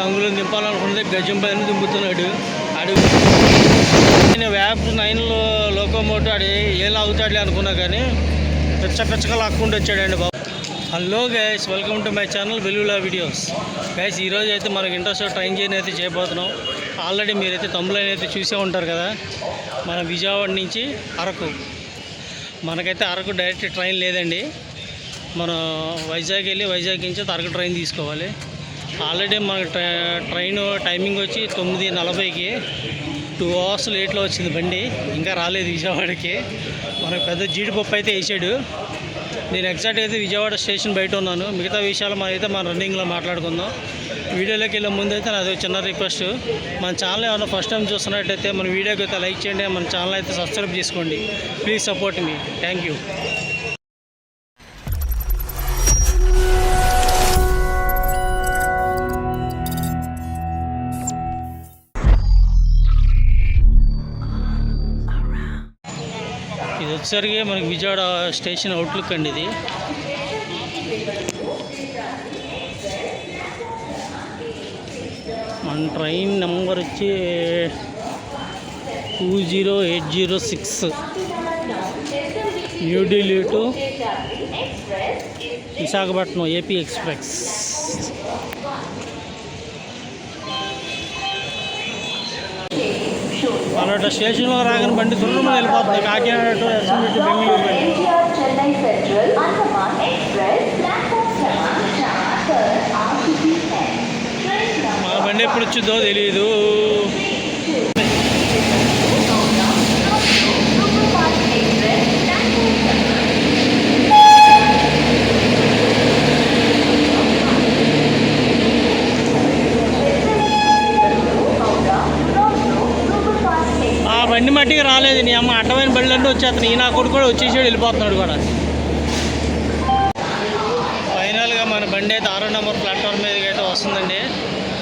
అంగుళం దింపాలనుకుంటే గజం పైన దింపుతున్నాడు. అడుగు నేను వ్యాప్ 9లో లోకోమోటివ్ ఆడి ఏం లాగుతాడులే అనుకున్నా కానీ పిచ్చగా లాక్కుంటూ వచ్చాడండి బాబు. Hello guys, welcome to my channel వెలుగులా వీడియోస్. గైస్ ఈరోజు అయితే మనకి ఇంట్రెస్ట్ ట్రైన్ జర్నీ అయితే చేయబోతున్నాం. ఆల్రెడీ మీరైతే తమ్ములైన అయితే చూసే ఉంటారు కదా. మన విజయవాడ నుంచి అరకు, మనకైతే అరకు డైరెక్ట్ ట్రైన్ లేదండి. మనం వైజాగ్ వెళ్ళి వైజాగ్ నుంచి అరకు ట్రైన్ తీసుకోవాలి. ఆల్రెడీ మనకు ట్రైన్ టైమింగ్ వచ్చి 9:40కి 2 hours లేట్లో వచ్చింది బండి, ఇంకా రాలేదు విజయవాడకి. మనకు పెద్ద జీడిపప్పు అయితే వేసాడు. నేను ఎగ్జాక్ట్ అయితే విజయవాడ స్టేషన్ బయట ఉన్నాను. మిగతా విషయాలు మనమైతే మన రన్నింగ్లో మాట్లాడుకుందాం. వీడియోలోకి వెళ్ళే ముందు అయితే నాది చిన్న రిక్వెస్ట్, మన ఛానల్ ఏమైనా ఫస్ట్ టైం చూస్తున్నట్టయితే మన వీడియోకి అయితే లైక్ చేయండి, మన ఛానల్ అయితే సబ్స్క్రైబ్ చేసుకోండి. Please support me. Thank you. ఇది వచ్చేసరికి మనకి విజయవాడ స్టేషన్ అవుట్లుక్ అండి. ఇది మన ట్రైన్ నెంబర్ వచ్చి 20806 New Delhi to Visakhapatnam AP express. మన స్టేషన్లో రాగానే బండి దూరం వెళ్ళిపోతుంది. కాకినాడ టు ఎస్ఎంబి బెంగళూరు బండి. మన బండి ఎప్పుడు వచ్చిందో తెలియదు. బండి మట్టికి రాలేదు. నీ అమ్మ అడ్డమైన బండి అంటే వచ్చేస్తున్నాయి. నా కొడుకు కూడా వచ్చేసాడు, వెళ్ళిపోతున్నాడు కూడా. ఫైనల్గా మన బండి అయితే 6వ నెంబర్ ప్లాట్ఫామ్ మీదకి అయితే వస్తుందండి.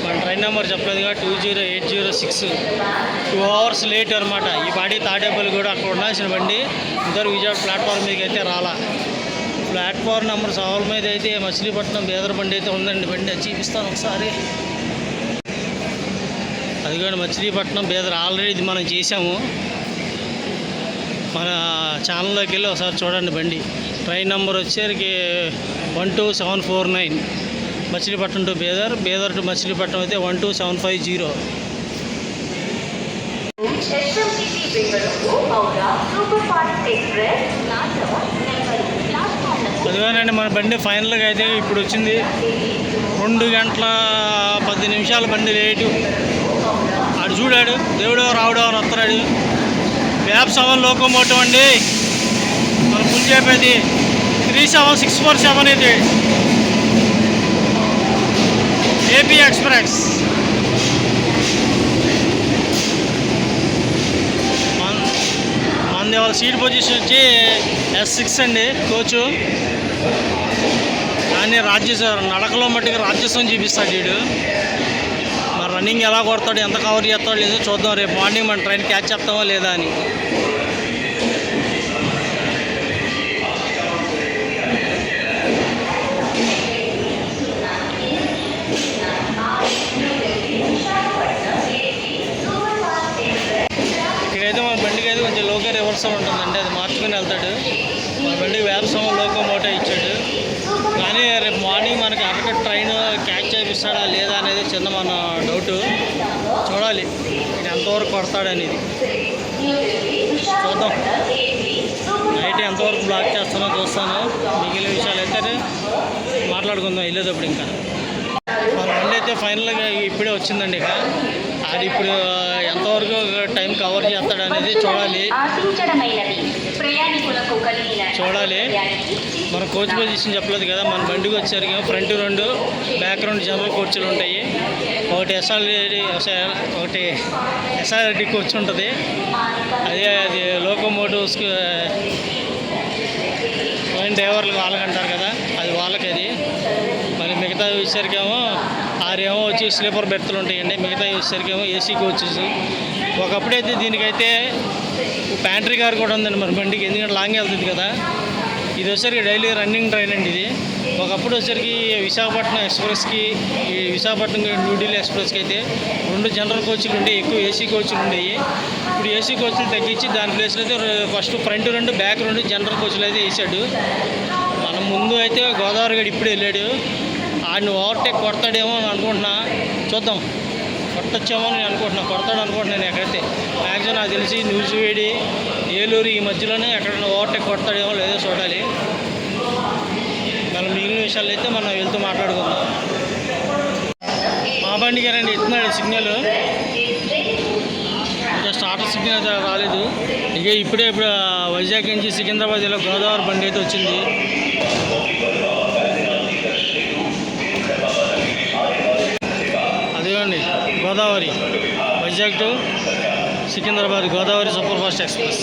మన ట్రైన్ నెంబర్ చెప్పలేదుగా 20806. 2 hours లేట్ అనమాట. ఈ బాడీ తాడేపల్లి కూడా అక్కడ ఉండాల్సిన బండి ఇంతవరకు విజయవాడ ప్లాట్ఫామ్ మీదకి అయితే రాలా. ప్లాట్ఫామ్ నెంబర్ 7 మీద అయితే మచిలీపట్నం బేదర్ బండి అయితే ఉందండి. బండి అది చూపిస్తాను ఒకసారి. అది కూడా మచిలీపట్నం బేదర్ ఆల్రెడీ ఇది మనం చేసాము. మన ఛానల్లోకి వెళ్ళి ఒకసారి చూడండి బండి. ట్రైన్ నెంబర్ వచ్చేసరికి 12749 మచిలీపట్నం టు బేదర్, బేదర్ టు మచిలీపట్నం అయితే 12750. అదిగానండి మన బండి ఫైనల్గా అయితే ఇప్పుడు వచ్చింది. 2 గంటల 10 నిమిషాల బండి లేటు. అటు చూడాడు దేవుడో రావుడో అని వస్తున్నాడు. వ్యాప్ 7 లోకోమోటివ్ అండి. మనం ఫుల్ చెప్పేది 37647 ఇది ఏపీ ఎక్స్ప్రెస్. మనది వాళ్ళ సీట్ పొజిషన్ వచ్చి S6 అండి కోచు. కానీ నడకలో మట్టుకు రాజ్యస్వం చూపిస్తాడు వీడు. మరి రన్నింగ్ ఎలా కొడతాడు, ఎంత కవర్ చేస్తాడో లేదో చూద్దాం. రేపు మార్నింగ్ మన ట్రైన్ క్యాచ్ చేస్తామో లేదా అని. ఇక్కడైతే మన బండికి అయితే కొంచెం లోకో రివర్సల్ ఉంటుందండి, అది మార్చుకుని వెళ్తాడు. మన బండికి వ్యాప్సమ్ లోకోమోటివ్ ఇచ్చాడు. కానీ రేపు మార్నింగ్ మనకి అరకు ట్రైన్ క్యాచ్ చేపిస్తాడా లేదా అనేది చిన్న మన డౌట్. చూడాలి ఇది ఎంతవరకు కొడతాడనేది. చూద్దాం. నైట్ ఎంతవరకు బ్లాక్ చేస్తానో చూస్తాను. మిగిలిన విషయాలు అయితే మాట్లాడుకుందాం వెళ్ళేటప్పుడు. ఇంకా మన బండి అయితే ఫైనల్గా ఇప్పుడే వచ్చిందండి. ఇక అది ఇప్పుడు ఎంతవరకు టైం కవర్ చేస్తాడు అనేది చూడాలి. మన కోచ్ పొజిషన్ చెప్పలేదు కదా. మన బండికి వచ్చేసరికి ఫ్రంట్ 2, బ్యాక్ 2 జనరల్ కోచ్లు ఉంటాయి. ఒకటి ఎస్ఆర్డి కోచ్ ఉంటుంది. అది లోకోమోటివ్స్ ట్రైన్ డ్రైవర్లకు వాళ్ళకంటారు కదా, అది వాళ్ళకి. అది మరి మిగతా వచ్చేసరికేమో 6 వచ్చి స్లీపర్ బెర్త్లు ఉంటాయండి. మిగతా వచ్చేసరికేమో ఏసీ కోచెస్. ఒకప్పుడైతే దీనికైతే ప్యాంట్రీ కార్ కూడా ఉందండి మన బండికి, ఎందుకంటే లాంగ్ వెళ్తుంది కదా. ఇది వచ్చేసరికి డైలీ రన్నింగ్ ట్రైన్ అండి. ఇది ఒకప్పుడు వచ్చరికి విశాఖపట్నం ఎక్స్ప్రెస్కి ఈ విశాఖపట్నం న్యూఢిల్లీ ఎక్స్ప్రెస్కి అయితే 2 జనరల్ కోచ్లు ఉండేవి, ఎక్కువ ఏసీ కోచ్లు ఉండేవి. ఇప్పుడు ఏసీ కోచ్లు తగ్గించి దాని ప్లేస్లో అయితే ఫస్ట్ ఫ్రంట్ 2 బ్యాక్ 2 జనరల్ కోచ్లు అయితే వేసాడు. మనం ముందు అయితే గోదావరి గడి ఇప్పుడు వెళ్ళాడు, ఆడిని ఓవర్టేక్ కొడతాడేమో అని అనుకుంటున్నా. చూద్దాం, కొట్టొచ్చామో నేను అనుకుంటున్నా, కొడతాడు అనుకుంటున్నాను. ఎక్కడైతే మ్యాక్సిమం నాకు తెలిసి నూజివేడి, ఏలూరు ఈ మధ్యలోనే ఎక్కడైనా ఓవర్టేక్ కొడతాడేమో లేదో చూడాలి. మళ్ళీ మిగిలిన విషయాలు అయితే మనం వెళ్తూ మాట్లాడుకుందాం. మా బండి గారండి ఇస్తున్నాడు సిగ్నల్, ఇంకా స్టార్టర్ సిగ్నల్ అయితే రాలేదు. ఇక ఇప్పుడు వైజాగ్ నుంచి సికింద్రాబాద్ ఇలా గోదావరి బండి అయితే వచ్చింది. అదేనండి Godavari, Vizag to Secunderabad Godavari super fast express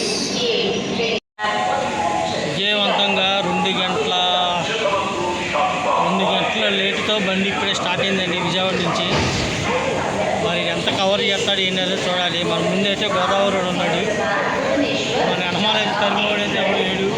విజయవంతంగా 2 గంటల లేటుతో బండి ఇప్పుడే స్టార్ట్ అయిందండి విజయవాడ నుంచి. మరి ఎంత కవర్ చేస్తాడు ఏంటో చూడాలి. మన ముందైతే గోదావరి ఉన్నాడు, మన అనుమానం అయితే తరిమివాడైతే ఎవరు లేడు.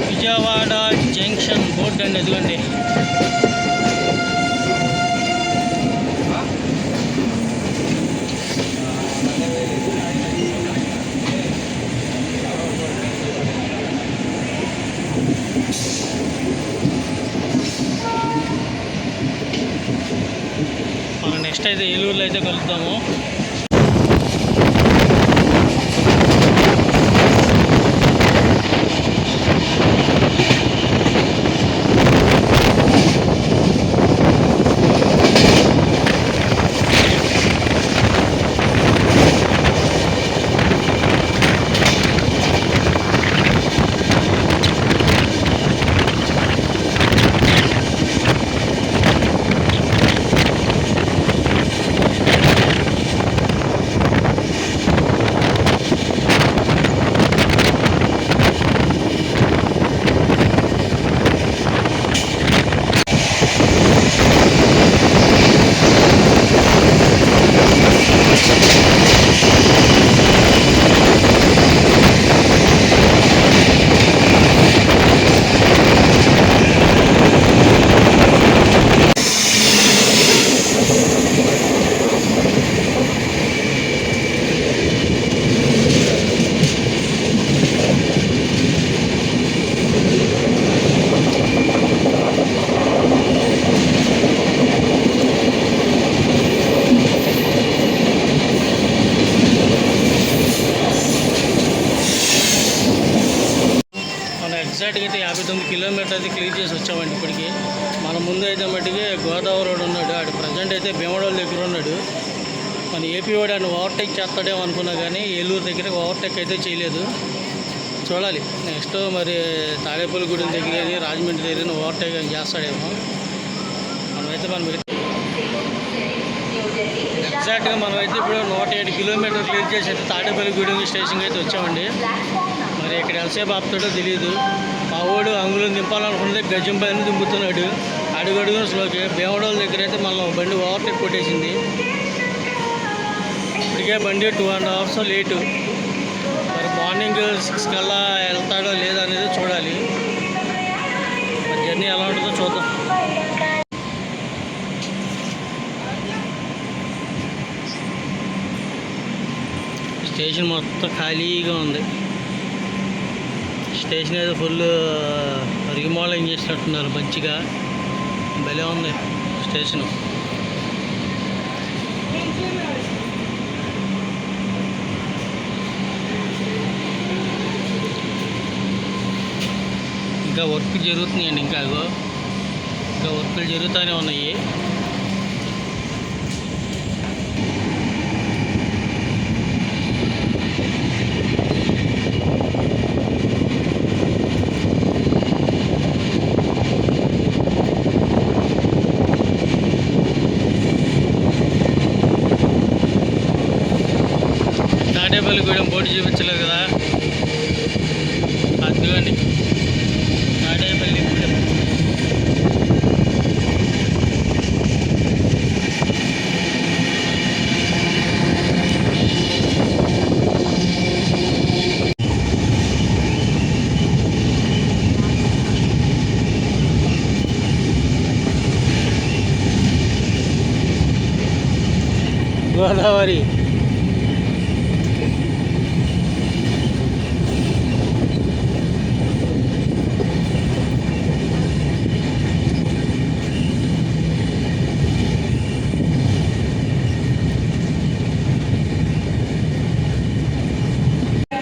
విజయవాడ జంక్షన్ బోర్డు అండి, ఎదుగండి. మనం నెక్స్ట్ అయితే ఏలూరులో అయితే కలుద్దాము. ఎగ్జాక్ట్గా అయితే 59 కిలోమీటర్ అయితే క్లియర్ చేసి వచ్చామండి ఇప్పటికి. మన ముందు అయితే మట్టికి గోదావరి రోడ్ ఉన్నాడు, ఆడు ప్రజెంట్ అయితే భీమడోల్ దగ్గర ఉన్నాడు. మన ఏపీ వాడు ఆయన ఓవర్టేక్ చేస్తాడేమో అనుకున్నా కానీ ఏలూరు దగ్గర ఓవర్టేక్ అయితే చేయలేదు. చూడాలి నెక్స్ట్ మరి తాడేపల్లి గుడి దగ్గర రాజమండ్రి దగ్గర ఓవర్టేక్ చేస్తాడేమో. మనమైతే ఎగ్జాక్ట్గా మనమైతే ఇప్పుడు 107 కిలోమీటర్లు క్లియర్ చేసి అయితే తాడేపల్లి గుడి స్టేషన్కి అయితే వచ్చామండి. మరి ఇక్కడ ఎంతసేపు ఆపుతాడో తెలియదు. మా వాడు అంగుళం దింపాలనుకుంటే గజం పైన దింపుతున్నాడు, అడుగడుగున స్లోకి. భీమడోల్ దగ్గర అయితే మళ్ళీ బండి ఓవర్టేక్ కొట్టేసింది. ఇప్పటికే బండి 2.5 hours లేటు. మరి మార్నింగ్ 6 కల్లా వెళ్తాడో లేదా అనేది చూడాలి. జర్నీ ఎలా ఉంటుందో చూద్దాం. స్టేషన్ మొత్తం ఖాళీగా ఉంది. స్టేషన్ అయితే ఫుల్ రీమోడలింగ్ చేసినట్టున్నారు మంచిగా. భలే ఉంది స్టేషను. ఇంకా వర్క్ జరుగుతున్నాయండి. ఇంకా వర్కులు జరుగుతూనే ఉన్నాయి. తాడేపల్లిగూడెం బోర్డు చూపించలేదు కదా, అదిగోండి తాడేపల్లిగూడెం. గోదావరి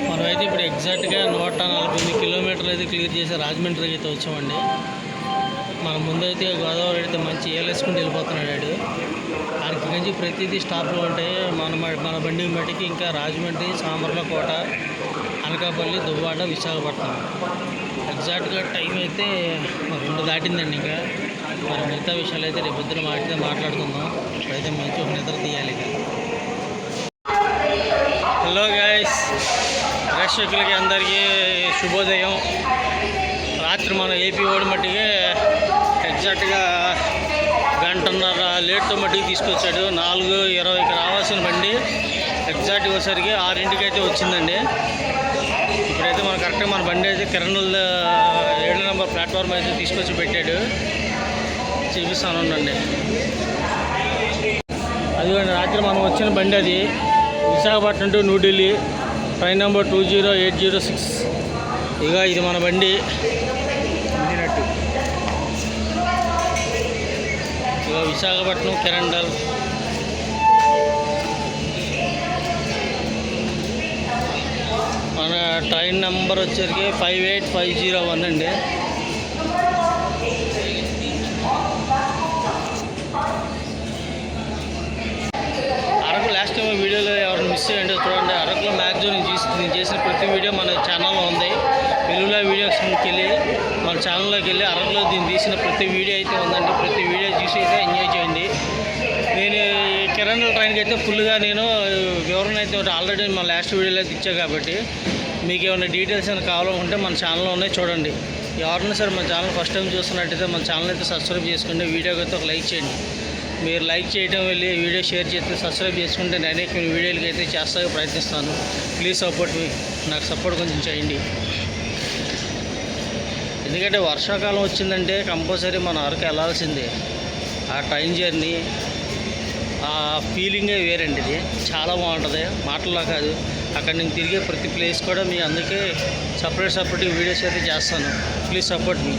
మనమైతే ఇప్పుడు ఎగ్జాక్ట్గా 148 కిలోమీటర్లు అయితే క్లియర్ చేసి రాజమండ్రికి అయితే వచ్చామండి. మన ముందైతే గోదావరి అయితే మంచి ఏలేసుకుంటూ వెళ్ళిపోతున్నాడు. ఆడికి నుంచి ప్రతిదీ స్టాప్లో ఉంటాయి. మన బండి మట్టికి ఇంకా రాజమండ్రి, సామర్లకోట, అనకాపల్లి, దువ్వాడ, విశాఖపట్నం. ఎగ్జాక్ట్గా టైం అయితే 2 దాటిందండి. ఇంకా మరి మిగతా విషయాలు అయితే రేపు పొద్దున మాట్లాడుకుందాం. ఇప్పుడైతే మంచి ఒక నిద్ర తీయాలి. ఇక హలో గైస్, ప్రేక్షకులకి అందరికీ శుభోదయం. రాత్రి మన ఏపీ ఓడి మట్టికి ఎగ్జాక్ట్గా గంటన్నర లేట్తో మట్టికి తీసుకొచ్చాడు. 4:20కి రావాల్సిన బండి ఎగ్జాక్ట్గా వచ్చేసరికి 6ంటికి అయితే వచ్చిందండి. ఇప్పుడైతే మనం కరెక్ట్గా మన బండి అయితే కిరణుల 7 నెంబర్ ప్లాట్ఫామ్ అయితే తీసుకొచ్చి పెట్టాడు. చూపిస్తాను ఉండండి. అదిగోండి రాత్రి మనం వచ్చిన బండి అది. Visakhapatnam to New Delhi, train number 20806. ఇక ఇది మన బండి. ఇక విశాఖపట్నం కిరండల్. మన ట్రైన్ నెంబర్ వచ్చేసరికి 58501 అండి. అరకు లాస్ట్ టైం వీడియోలో ఎవరు మిస్ అయ్యండి చూడండి. అరకులో మ్యాక్సిమం నేను చేసిన ప్రతి వీడియో మన ఛానల్లో ఉంది. వెలుగులో వీడియోస్కి వెళ్ళి మన ఛానల్లోకి వెళ్ళి అరకులో దీన్ని తీసిన ప్రతి వీడియో అయితే ఉందండి. ప్రతి వీడియో చూసి అయితే ఎంజాయ్ చేయండి. నేను కిరణ్ ట్రైన్కి అయితే ఫుల్గా నేను వివరణ అయితే ఆల్రెడీ మన లాస్ట్ వీడియోలో అయితే ఇచ్చాను. కాబట్టి మీకు ఏమైనా డీటెయిల్స్ ఏమైనా కావాలనుకుంటే మన ఛానల్లో ఉన్నాయి చూడండి. ఎవరైనా సరే మన ఛానల్ ఫస్ట్ టైం చూస్తున్నట్టయితే మన ఛానల్ అయితే సబ్స్క్రైబ్ చేసుకోండి. వీడియోకి అయితే ఒక లైక్ చేయండి. మీరు లైక్ చేయడం వెళ్ళి వీడియో షేర్ చేస్తే సబ్స్క్రైబ్ చేసుకుంటే నేను వీడియోలకి అయితే చేస్తానికి ప్రయత్నిస్తాను. ప్లీజ్ సపోర్ట్ మీ, నాకు సపోర్ట్ కొంచెం చేయండి. ఎందుకంటే వర్షాకాలం వచ్చిందంటే కంపల్సరీ మన అరకు వెళ్ళాల్సిందే. ఆ ట్రైన్ జర్నీ ఆ ఫీలింగే వేరండి. ఇది చాలా బాగుంటుంది, మాటల్లో కాదు. అక్కడ నేను తిరిగే ప్రతి ప్లేస్ కూడా మీ అందుకే సపరేట్ వీడియోస్ అయితే చేస్తాను. ప్లీజ్ సపోర్ట్ మీ.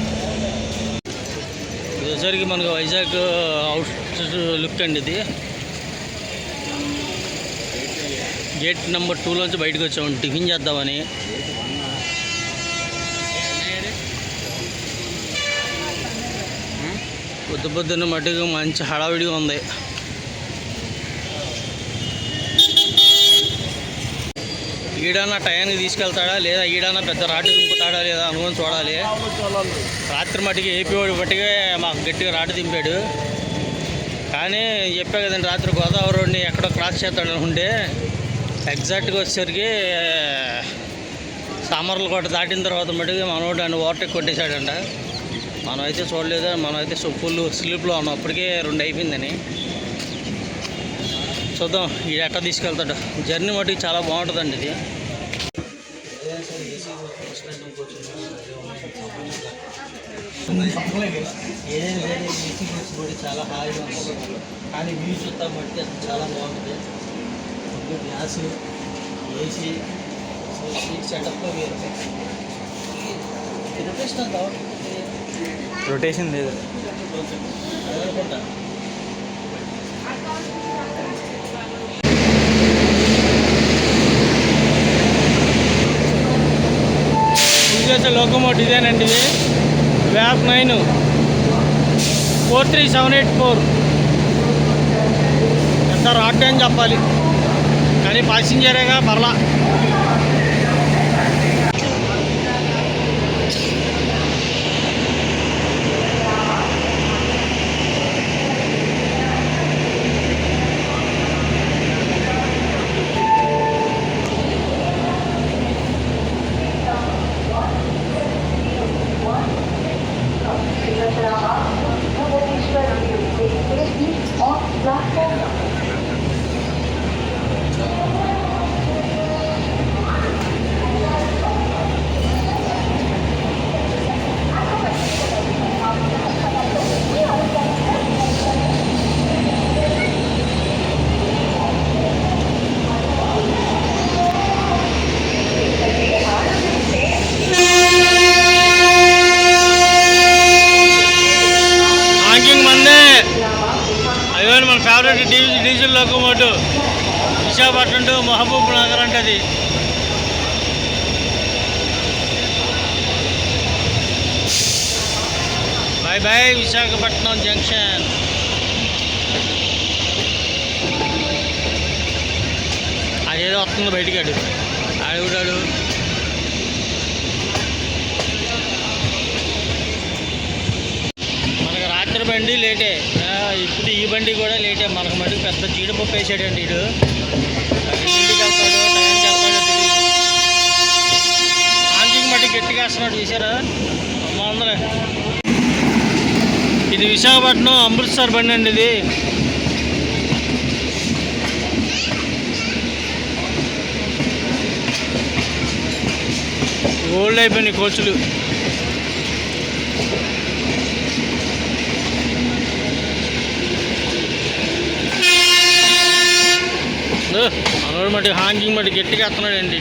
ఇది వచ్చరికి మనకు వైజాగ్ అవుట్ లుక్ అండి. ఇది గేట్ నెంబర్ 2లోంచి బయటకు వచ్చాము టిఫిన్ చేద్దామని. పొద్దున్న మట్టుకు మంచి హడావిడిగా ఉంది. ఈడన్నా టయానికి తీసుకెళ్తాడా లేదా ఈడన్నా పెద్ద రాటు దింపుతాడా లేదా అనుకుని చూడాలి. రాత్రి మట్టికి ఏపీ వాడి మట్టిగా మాకు గట్టిగా రాటు దింపాడు. కానీ చెప్పా కదండి రాత్రి గోదావరి రోడ్ని ఎక్కడో క్రాస్ చేస్తాడు అనుకుంటే ఎగ్జాక్ట్గా వచ్చేసరికి సామర్లకోట దాటిన తర్వాత మటుకు మనోడు అని ఓవర్టేక్ కొట్టేశాడంట. మనం అయితే చూడలేదు. మనం అయితే ఫుల్ స్లీప్లో ఉన్నాం. అప్పటికే 2 అయిపోయిందని. చూద్దాం ఇది ఎట్లా తీసుకెళ్తాడు. జర్నీ మటుకు చాలా బాగుంటుందండి ఇది. ఏదైనా ఏసీ బస్ కూడా చాలా హాయిగా ఉంటుంది. కానీ వ్యూ చూద్దాం బట్టి అసలు చాలా బాగుంటుంది. గ్యాస్, ఏసీ, సీట్ సెటప్లో వేరు. రొటేషన్ లేదు. ఇది లోకోమోటివ్ ఇదేనండి, ఇది వ్యాప్ 9 43784. ఎంత రాడ్ అని చెప్పాలి, కానీ ప్యాసింజరేగా పర్లా. మన favourite diesel locomotive Visakhapatnam to Mahabubnagar అంటే అది. Bye bye Visakhapatnam junction. అదేదో వస్తుంది బయటికి, ఆడుగుడాడు. మనకు రాత్రి బండి లేటే, ఇప్పుడు ఈ బండి కూడా లేటే. మనకు మటుకు పెద్ద జీడిపప్పు వేసాడండి వీడు. ఇంటికి వెళ్తాడో టైంకి వెళ్తాడో తెలియదు. ఆంజింగ్ మటుకు గట్టిగా వేస్తున్నాడు, చూసారా? అందరూ ఇది విశాఖపట్నం అమృత్సర్ బండి అండి. ఇది ఓల్డ్ అయిపోయినాయి కోచ్లు. మనోడు మట్టి హాంగింగ్ మట్టి గట్టిగా వస్తున్నాడు అండి.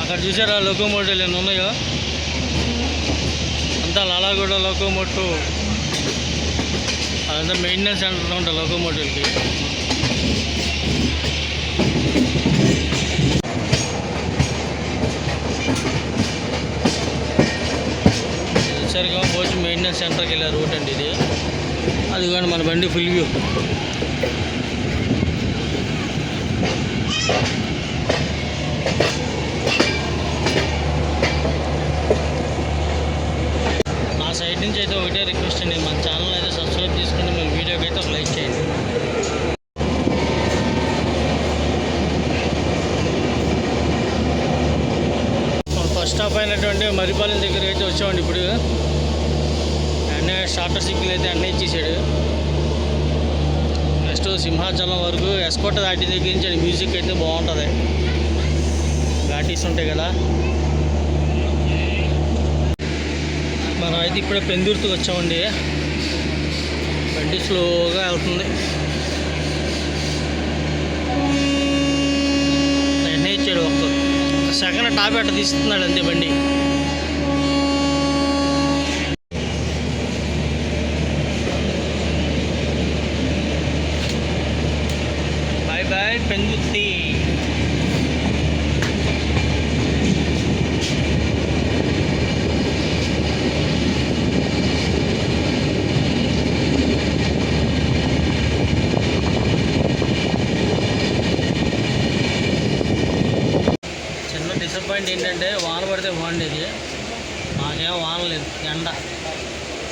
అక్కడ చూసారా లోకోమోటివ్లు ఎన్ని ఉన్నాయో? అంతా లాలాగూడ లోకోమోటివ్, అదంతా మెయింటెనెన్స్ సెంటర్ ఉంటాయి లోకోమోటివ్కి. సరిగా పోచి మెయింటెనెన్స్ సెంటర్కి వెళ్ళే రూట్ అండి ఇది. అది కానీ మన బండి ఫుల్ వ్యూ. నా సైడ్ నుంచి అయితే ఒకటే రిక్వెస్ట్ అండి, మన ఛానల్ అయితే సబ్స్క్రైబ్ చేసుకుని మన వీడియోకి అయితే ఒక లైక్ చేయండి. ఫస్ట్ స్టాప్ అయినటువంటి మరిపాలెం దగ్గరికి అయితే వచ్చామండి. ఇప్పుడు అన్నయ్య స్టార్టర్ సిగ్నల్ అయితే అన్నయ్య ఇచ్చేసాడు. నెక్స్ట్ సింహాచలం వరకు ఎస్కోట దాటి దగ్గర నుంచి మ్యూజిక్ అయితే బాగుంటుంది. ఘాటీస్ ఉంటాయి కదా. మనం అయితే ఇప్పుడే పెందుర్తికి వచ్చామండి. బండి స్లోగా వెళ్తుంది. అన్నయ్య ఇచ్చాడు, ఒక్క సెకండ్ టాప్ ఎట్ట తీస్తున్నాడు అంతే బండి. Bye bye Pendurthi. డిసప్పాయింట్ ఏంటంటే వాన పడితే బాగుండేది. మాకేం వాన లేదు, ఎండ.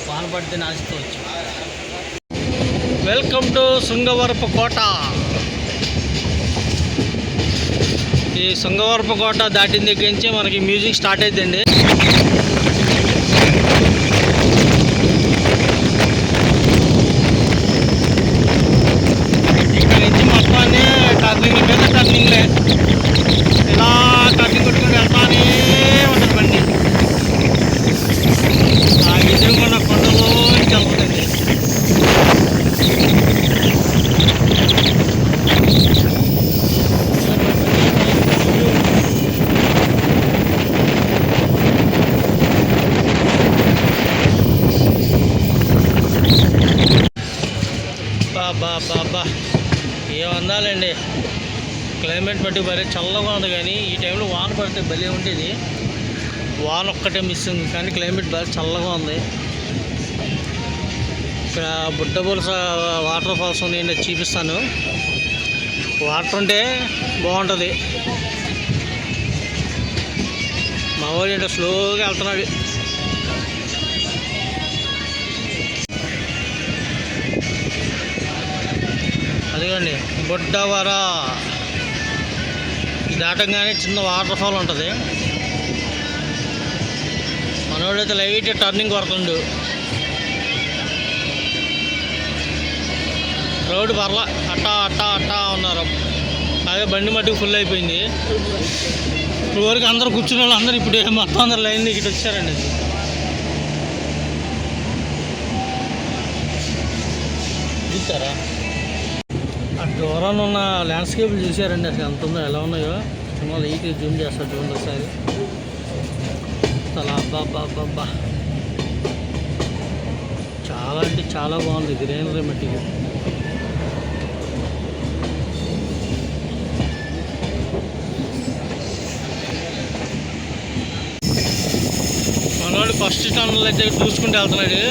వాన పడితే నాచుకోవచ్చు. వెల్కమ్ టు శృంగవరపు కోట. ఈ శృంగవరపు కోట దాటిన దగ్గర నుంచి మనకి మ్యూజిక్ స్టార్ట్ అవుతుందండి. ఇక్కడ నుంచి మొత్తాన్ని టర్నింగ్ మీద టర్నింగ్లే, ఇలా టర్నింగ్ కొట్టుకుని వెళ్తానే ఉంటుంది బండి. ఆ ఎదురుకున్న కొండలు అబ్బా అబ్బా ఏం అందాలండి. క్లైమేట్ బట్టి భలే చల్లగా ఉంది, కానీ ఈ టైంలో వాన పడితే భలే ఉండేది. వాన ఒక్కటే మిస్ ఉంది, కానీ క్లైమేట్ బాగా చల్లగా ఉంది. ఇక్కడ బుట్టబులస వాటర్ ఫాల్స్ ఉన్నాయండి, చూపిస్తాను. వాటర్ ఉంటే బాగుంటుంది. మా వాడు ఏంటో స్లోగా వెళ్తున్నాడు. అదిగోండి బుడ్డవర. ఇది దాటంగానే చిన్న వాటర్ ఫాల్ ఉంటుంది. మనోడైతే లైట్ టర్నింగ్ కొడుతుండు. రోడ్డు పర్లా అట్టా అట్టా అట్టా ఉన్నారు. అదే బండి మట్టుకు ఫుల్ అయిపోయింది. ఇప్పుడు వరకు అందరూ కూర్చున్న వాళ్ళు అందరూ ఇప్పుడు మొత్తం అందరు లైన్ ఇటు వచ్చారండి. చూసారా ఆ దూరాన్ని ఉన్న ల్యాండ్స్కేప్లు చూసారండి, అసలు ఎంత ఉందో, ఎలా ఉన్నాయో. సినిమాలు ఈకి జూమ్ చేస్తారు చూడండి ఒకసారి. అసలు అబ్బా అబ్బా అబ్బా అబ్బా చాలా అంటే చాలా బాగుంది గ్రీనరీ మట్టికి. మనోడు ఫస్ట్ టన్నల్ అయితే చూసుకుంటూ వెళ్తున్నాడు.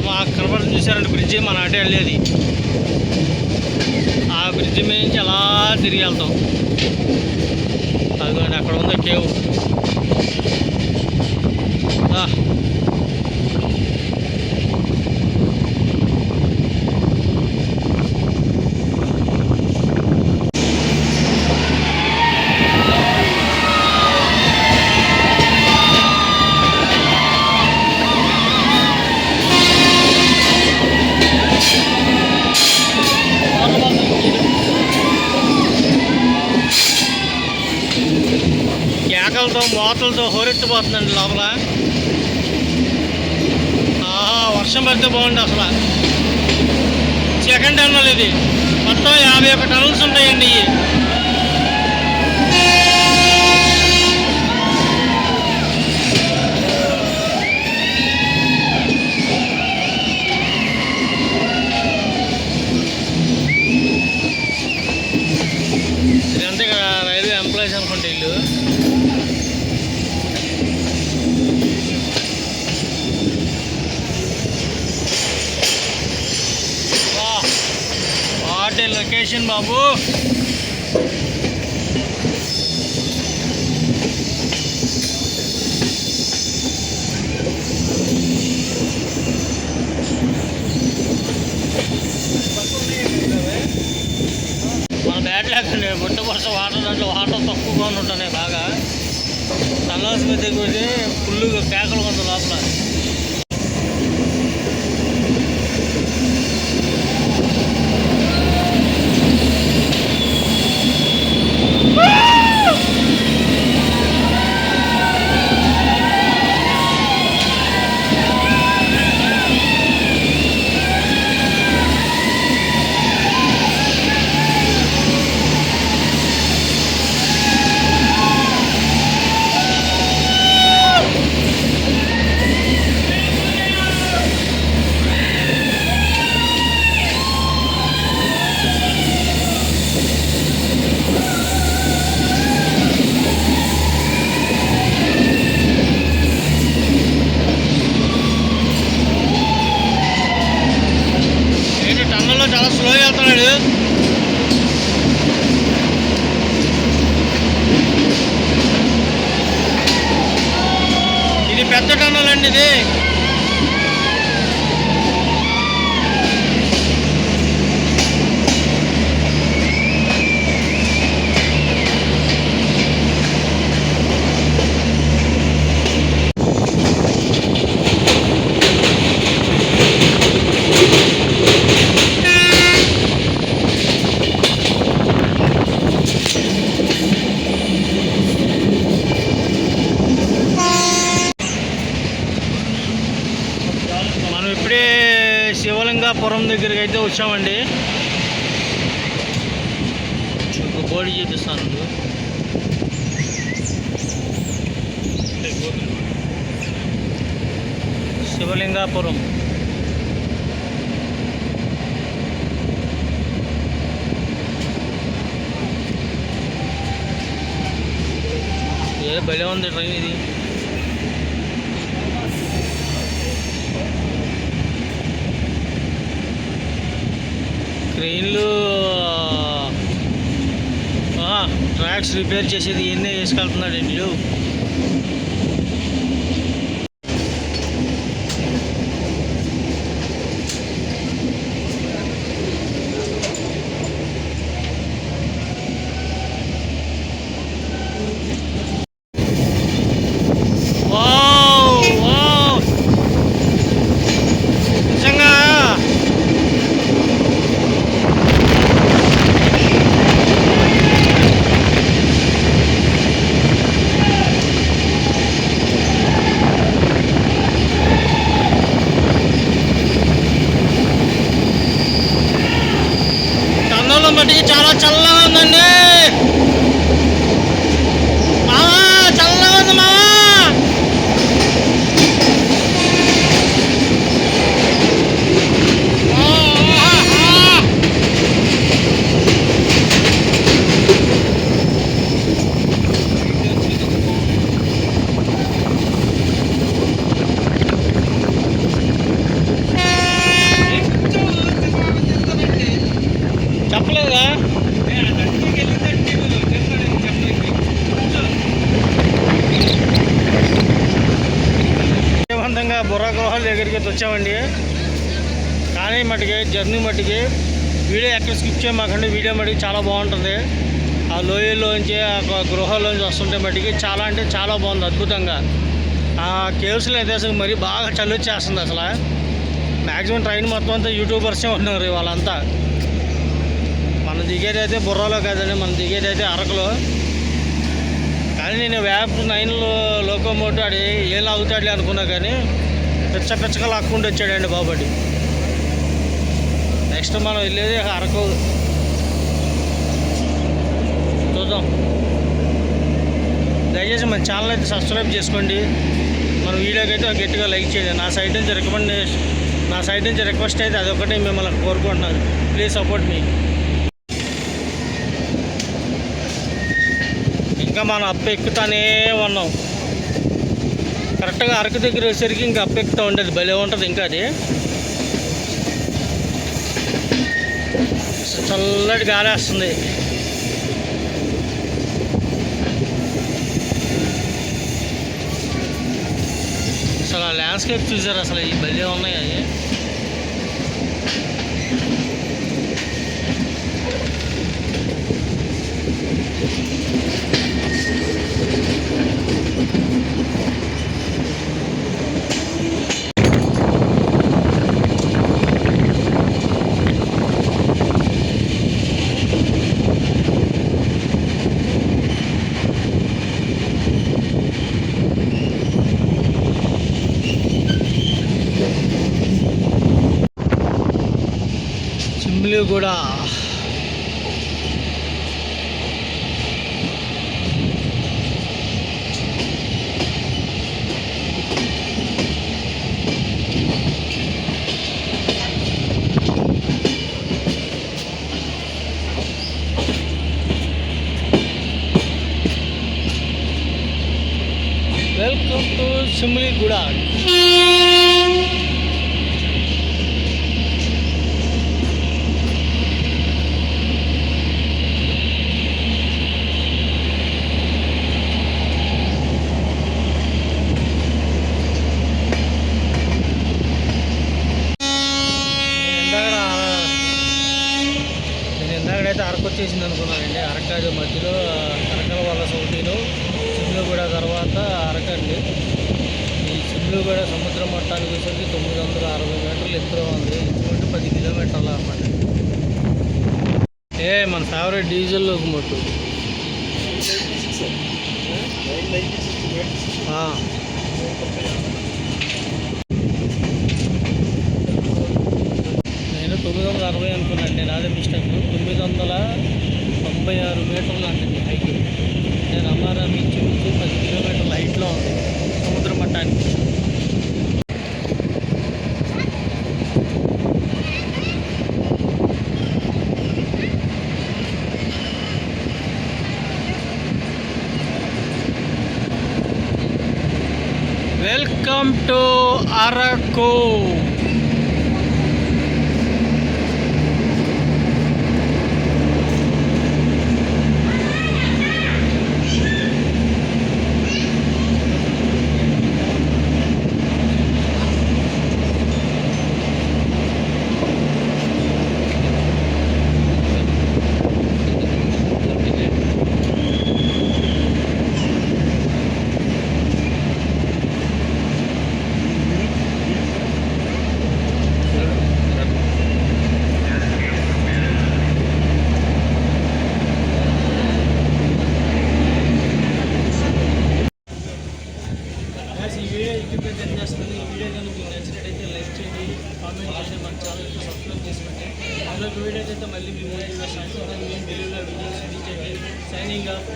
మా కనబడి చూసారంటే బ్రిడ్జి మన అటే వెళ్ళేది. ఆ బ్రిడ్జి మీద నుంచి అలా తిరిగి వెళ్తాం. అదిగోండి అక్కడ ఉంది కేవ్. కేకలతో మోతలతో హోరెత్తిపోతుందండి లోపల. వర్షం పడితే బాగుంది అసలు. సెకండ్ టన్నల్ ఇది. మొత్తం 51 టన్నల్స్ ఉంటాయండి. ఇదంతా ఇక్కడ రైల్వే ఎంప్లాయీస్ అనుకుంటే ఇల్లు. వాట్ ఏ లొకేషన్ బాబు. మన బ్యాట్ లేకండి బుట్టబులస వాటర్, దాంట్లో వాటర్ తక్కువగా ఉంటున్నాయి బాగా. టన్నల్స్ మీద దిగుతే ఫుల్గా కేకలు కొంత లోపల. చాలా స్లో వెళ్తున్నాడు. ఇది పెద్ద టన్నల్ అండి ఇది. మనం ఇప్పుడే శివలింగాపురం దగ్గరికి అయితే వచ్చామండి. ఒక బోర్డు చూపిస్తాను. శివలింగాపురం ఏ భలే ఉంది ట్రైన్ ఇది. ట్రైన్లు ట్రాక్స్ రిపేర్ చేసేది ఇవన్నీ వేసుకెళ్తున్నాడు వీళ్ళు. నిజంగా టన్నుల మట్టికి చాలా చల్లగా ఉందండి. మావా చల్లగా ఉంది మావా. చెప్పలేదా విజయవంతంగా బుర్రా గుహల దగ్గరికి వచ్చామండి. కానీ మటుకి జర్నీ మట్టుకి వీడియో ఎక్కడ స్కిప్ చేయమాకండి. వీడియో మటుకి చాలా బాగుంటుంది. ఆ లోయల్లోంచి ఆ గృహాల్లోంచి వస్తుంటే మటుకి చాలా అంటే చాలా బాగుంది, అద్భుతంగా. ఆ కేవ్స్లో అయితే అసలు మరీ బాగా చలి వచ్చేస్తుంది. అసలు మ్యాక్సిమం ట్రైన్ మొత్తం అంతా యూట్యూబర్సే ఉన్నారు వాళ్ళంతా. మనం దిగేది అయితే బుర్రాలో కాదండి, మనం దిగేది అయితే అరకులో. కానీ నేను వ్యాప్ 9 లోకోమోటివ్ ఆడి ఏం లాగుతాడులే అనుకున్నా, కానీ పిచ్చగా లాక్కుంటూ వచ్చాడండి బాబడి. నెక్స్ట్ మనం వెళ్ళేది అరకు. చూద్దాం. దయచేసి మన ఛానల్ అయితే సబ్స్క్రైబ్ చేసుకోండి. మన వీడియోకి అయితే గట్టిగా లైక్ చేయండి. నా సైడ్ నుంచి రిక్వెస్ట్ అయితే అదొకటే మిమ్మల్ని కోరుకుంటున్నాను. ప్లీజ్ సపోర్ట్ మీ. ఇంకా మనం అప్పు ఎక్కుతానే ఉన్నాం. కరెక్ట్గా అరకు దగ్గర వచ్చేసరికి ఇంకా అప్పు ఎక్కుతూ ఉండేది, భలే ఉంటుంది. ఇంకా అది చల్లటి గాలి వస్తుంది. అసలు ఆ ల్యాండ్స్కేప్ చూసారు, అసలు ఈ భలే ఉన్నాయి అవి. చిమ్మిలి కూడా వెల్కమ్ టు చిమ్మిలిగూడ. ఇందాకడైతే అరకు వచ్చేసింది అనుకున్నానండి. అరకాదు మధ్యలో అరకల వల్ల సౌటీలో చిమ్మిలిగూడ తర్వాత అరకండి. ఈ చిమ్మిలిగూడ సముద్ర మట్టానికి వచ్చేసరికి 960 మీటర్లు ఎత్తులో ఉంది. ఎత్తుకుంటే 10 కిలోమీటర్లు అన్నమాట. మన ఫేవరెట్ డీజిల్ లోకోమోటివ్. 960 అనుకున్నాను నేను, అదే మిస్టేక్. 996 మీటర్లు అండి హైట్. నేను అమ్మారా బీచ్ నుంచి 10 కిలోమీటర్ల హైట్లో ఉంది సముద్ర మట్టానికి. Welcome to Araku. ఈ వీడియో యూట్యూబ్ ఎండ్ చేస్తుంది. ఈ వీడియో కనుక మీకు నచ్చినట్టయితే లైక్ చేయండి, కామెంట్ చేయండి, మన ఛానల్కి సబ్స్క్రైబ్ చేసుకోండి. మరొక వీడియో అయితే మళ్ళీ మీ ముందుగా సాయంత్రం మీ వీడియోలో వీడియోస్ సైనింగ్ ఆఫ్.